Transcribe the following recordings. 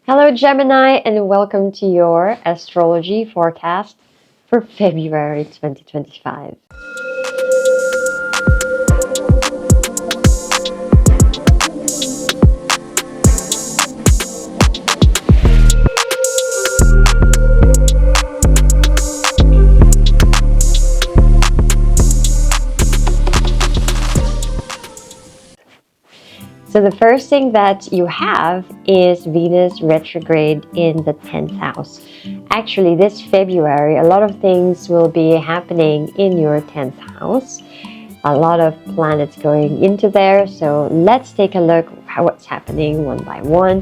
Hello Gemini, and welcome to your astrology forecast for February 2025. So the first thing that you have is Venus retrograde in the 10th house. Actually, this February, a lot of things will be happening in your 10th house. A lot of planets going into there. So let's take a look at what's happening one by one.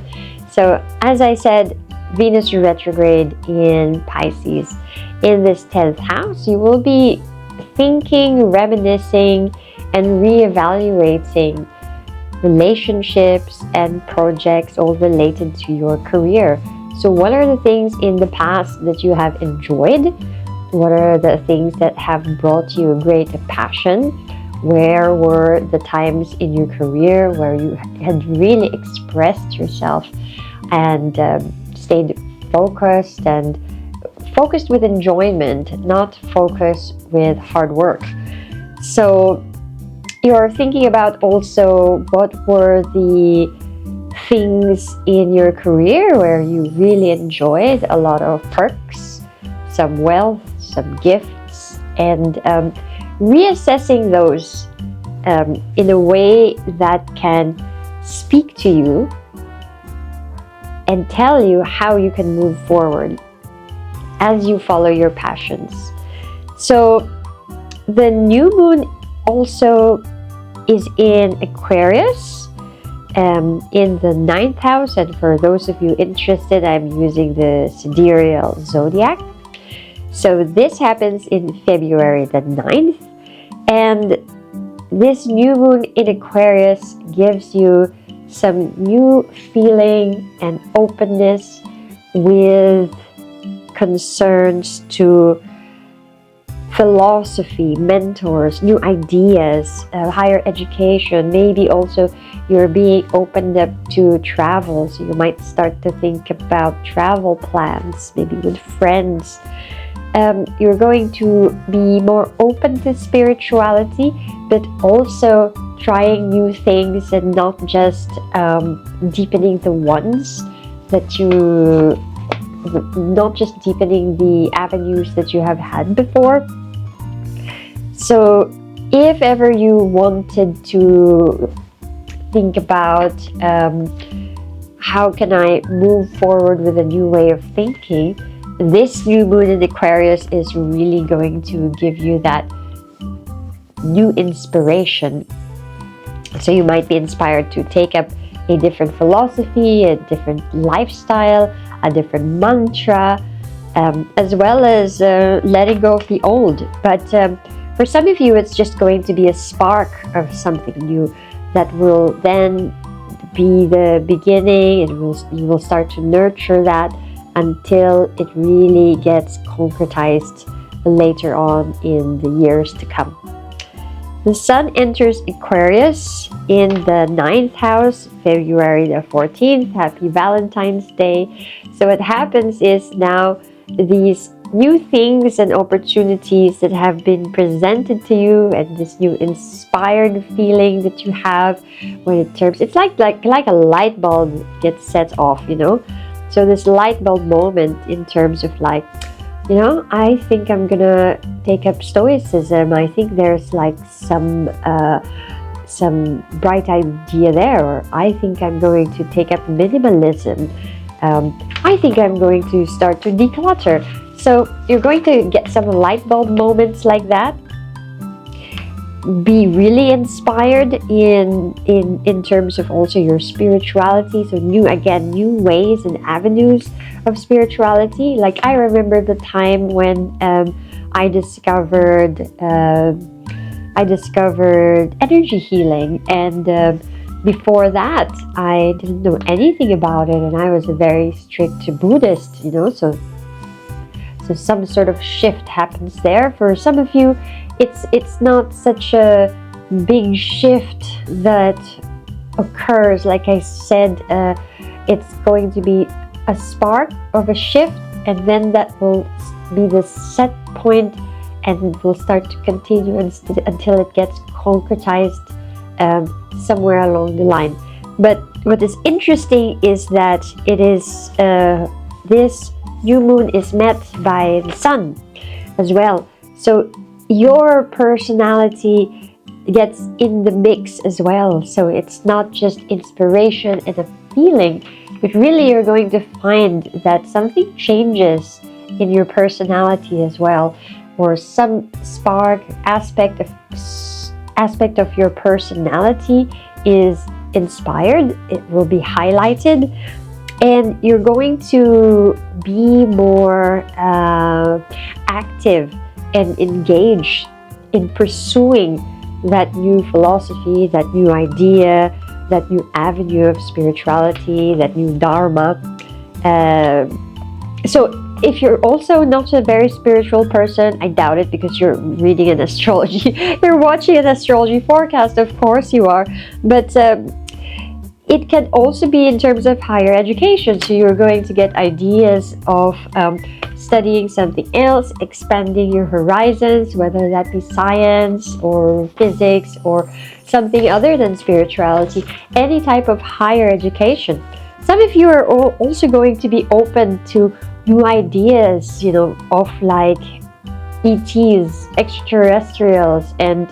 So as I said, Venus retrograde in Pisces. In this 10th house, you will be thinking, reminiscing, and reevaluating relationships and projects all related to your career. So what are the things in the past that you have enjoyed? What are the things that have brought you a great passion? Where were the times in your career where you had really expressed yourself and stayed focused with enjoyment, not focused with hard work? So you're thinking about also what were the things in your career where you really enjoyed a lot of perks, some wealth, some gifts, and reassessing those in a way that can speak to you and tell you how you can move forward as you follow your passions. So the new moon also is in Aquarius in the 9th house, and for those of you interested, I'm using the sidereal zodiac. So this happens in February the 9th, and this new moon in Aquarius gives you some new feeling and openness with concerns to philosophy, mentors, new ideas, higher education. Maybe also you're being opened up to travel, so you might start to think about travel plans, maybe with friends. You're going to be more open to spirituality, but also trying new things and not just deepening the ones that you, not just deepening the avenues that you have had before. So if ever you wanted to think about how can I move forward with a new way of thinking, this new moon in Aquarius is really going to give you that new inspiration. So you might be inspired to take up a different philosophy, a different lifestyle, a different mantra, as well as letting go of the old. But for some of you, it's just going to be a spark of something new that will then be the beginning. You will start to nurture that until it really gets concretized later on in the years to come. The sun enters Aquarius in the 9th house, February the 14th. Happy Valentine's Day. So what happens is now these new things and opportunities that have been presented to you, and this new inspired feeling that you have when it turns, it's like a light bulb gets set off, you know. So this light bulb moment in terms of like, you know, I think I'm gonna take up stoicism. I think there's like some bright idea there, or I think I'm going to take up minimalism. I think I'm going to start to declutter. So you're going to get some light bulb moments like that. Be really inspired in terms of also your spirituality. So new ways and avenues of spirituality. Like I remember the time when I discovered energy healing, and before that I didn't know anything about it, and I was a very strict Buddhist, you know. So some sort of shift happens there. For some of you, it's not such a big shift that occurs. Like I said, it's going to be a spark of a shift, and then that will be the set point, and it will start to continue until it gets concretized somewhere along the line. But what is interesting is that it is this new moon is met by the sun as well. So your personality gets in the mix as well. So it's not just inspiration and a feeling, but really you're going to find that something changes in your personality as well, or some spark aspect of your personality is inspired. It will be highlighted, and you're going to be more active and engaged in pursuing that new philosophy, that new idea, that new avenue of spirituality, that new dharma. So if you're also not a very spiritual person, I doubt it, because you're reading an astrology, you're watching an astrology forecast, of course you are, but it can also be in terms of higher education. So you're going to get ideas of studying something else, expanding your horizons, whether that be science or physics or something other than spirituality, any type of higher education. Some of you are also going to be open to new ideas, of like ETs, extraterrestrials, and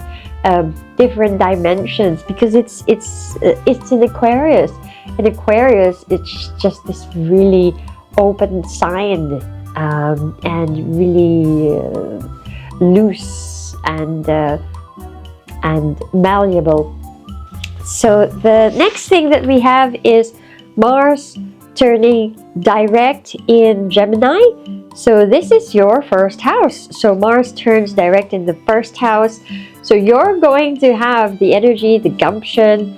different dimensions, because it's in Aquarius. In Aquarius, it's just this really open sign, and really loose and malleable. So the next thing that we have is Mars turning direct in Gemini. So this is your first house. So Mars turns direct in the first house. So you're going to have the energy, the gumption,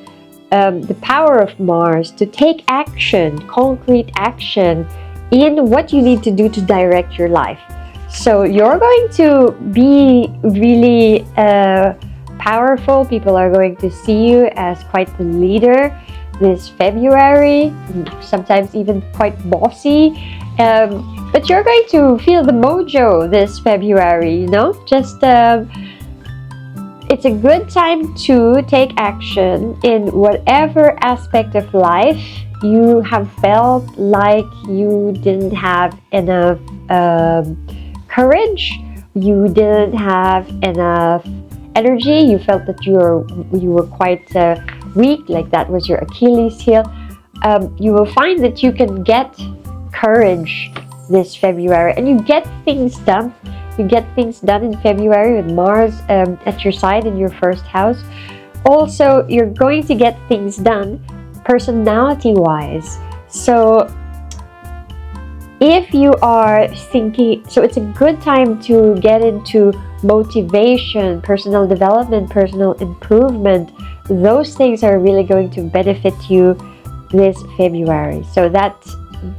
the power of Mars to take action, concrete action in what you need to do to direct your life. So you're going to be really powerful. People are going to see you as quite the leader this February, sometimes even quite bossy, but you're going to feel the mojo this February, just it's a good time to take action in whatever aspect of life you have felt like you didn't have enough courage, you didn't have enough energy, you felt that you were quite weak, like that was your Achilles heel. You will find that you can get courage this February, and you get things done. You get things done in February with Mars at your side in your first house. Also, you're going to get things done personality-wise. So if you are thinking, so it's a good time to get into motivation, personal development, personal improvement. Those things are really going to benefit you this February. So that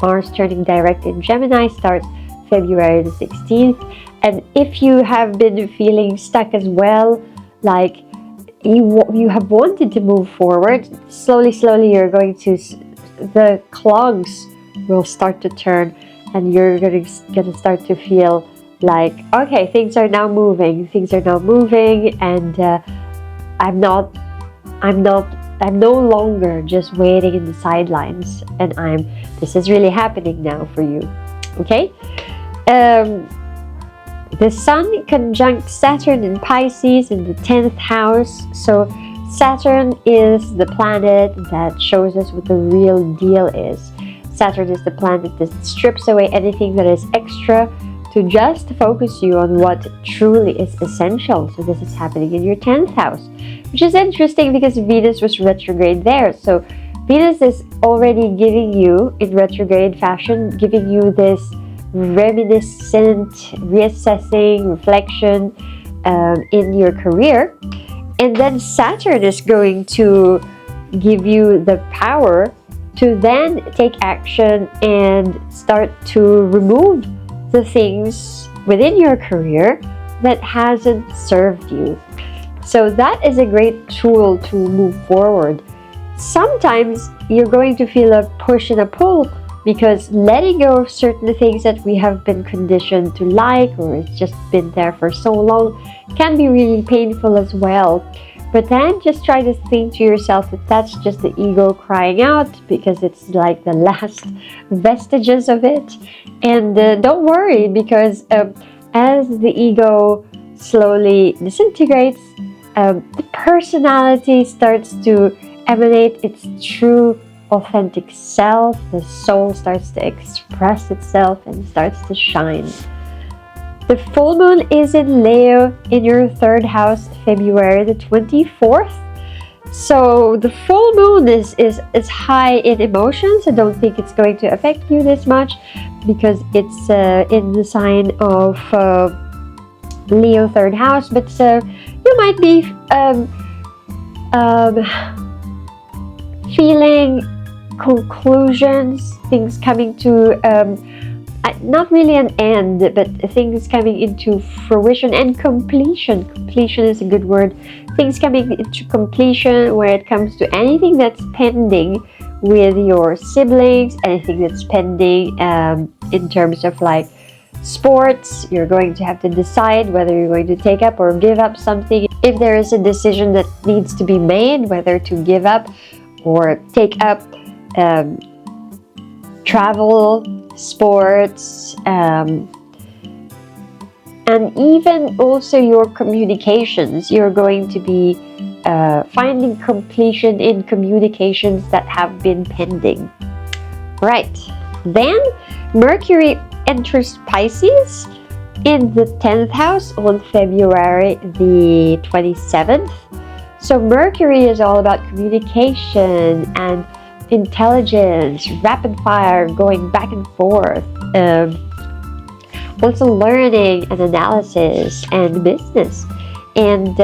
Mars turning direct in Gemini starts February the 16th. And if you have been feeling stuck as well, like you have wanted to move forward, slowly you're going to, the clogs will start to turn, and you're going to start to feel like, okay, things are now moving, and I'm no longer just waiting in the sidelines, and this is really happening now for you. Okay, the Sun conjunct Saturn in Pisces in the 10th house. So Saturn is the planet that shows us what the real deal is. Saturn is the planet that strips away anything that is extra to just focus you on what truly is essential. So this is happening in your 10th house, which is interesting because Venus was retrograde there. So Venus is already giving you, in retrograde fashion, giving you this reminiscent, reassessing, reflection in your career. And then Saturn is going to give you the power to then take action and start to remove the things within your career that hasn't served you. So that is a great tool to move forward. Sometimes you're going to feel a push and a pull because letting go of certain things that we have been conditioned to like, or it's just been there for so long, can be really painful as well. But then just try to think to yourself that that's just the ego crying out, because it's like the last vestiges of it. And don't worry, because as the ego slowly disintegrates, the personality starts to emanate its true authentic self. The soul starts to express itself and starts to shine. The full moon is in Leo in your third house, February the 24th. So the full moon is high in emotions. I don't think it's going to affect you this much, because it's in the sign of Leo third house. But you might be feeling conclusions, things coming to not really an end, but things coming into fruition and completion. Completion is a good word. Things coming into completion where it comes to anything that's pending with your siblings, anything that's pending in terms of like sports. You're going to have to decide whether you're going to take up or give up something. If there is a decision that needs to be made, whether to give up or take up travel, sports, and even also your communications. You're going to be finding completion in communications that have been pending. Right, then Mercury enters Pisces in the 10th house on February the 27th. So Mercury is all about communication and intelligence, rapid fire, going back and forth, also learning and analysis and business. And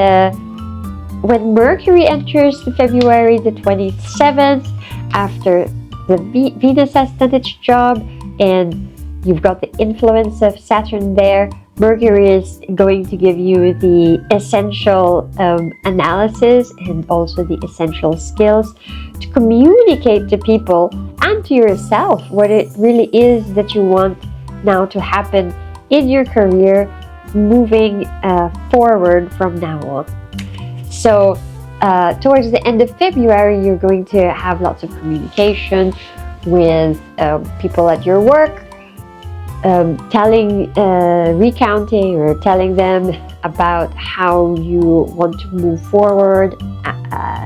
when Mercury enters February the 27th, after the Venus has done its job and you've got the influence of Saturn there, Mercury is going to give you the essential analysis and also the essential skills to communicate to people and to yourself what it really is that you want now to happen in your career moving forward from now on. So towards the end of February, you're going to have lots of communication with people at your work, recounting or telling them about how you want to move forward,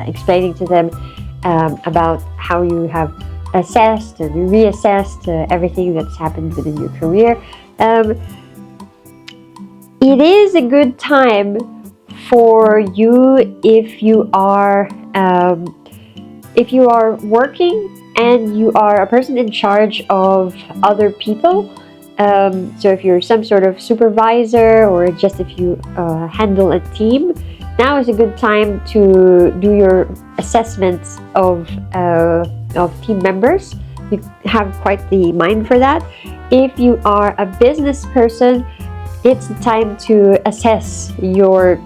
explaining to them about how you have assessed and reassessed everything that's happened within your career. It is a good time for you if you are working and you are a person in charge of other people. So if you're some sort of supervisor, or just if you handle a team, now is a good time to do your assessments of team members. You have quite the mind for that. If you are a business person, it's the time to assess your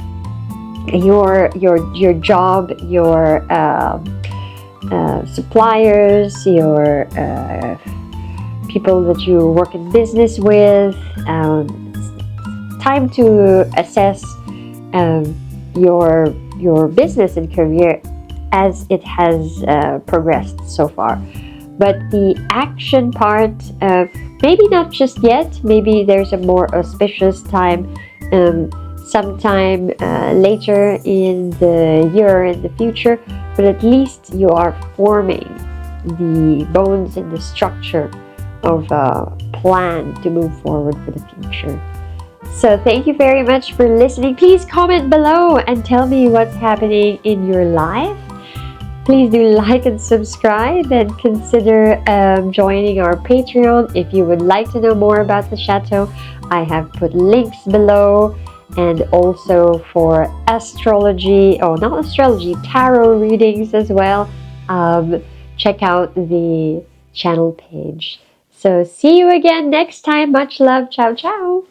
job, your suppliers, your people that you work in business with. Time to assess your business and career as it has progressed so far. But the action part, maybe not just yet. Maybe there's a more auspicious time sometime later in the year, in the future. But at least you are forming the bones and the structure of a plan to move forward for the future. So thank you very much for listening. Please comment below and tell me what's happening in your life. Please do like and subscribe, and consider joining our Patreon if you would like to know more about the chateau. I have put links below, and also for tarot readings as well. Check out the channel page. So see you again next time. Much love. Ciao, ciao.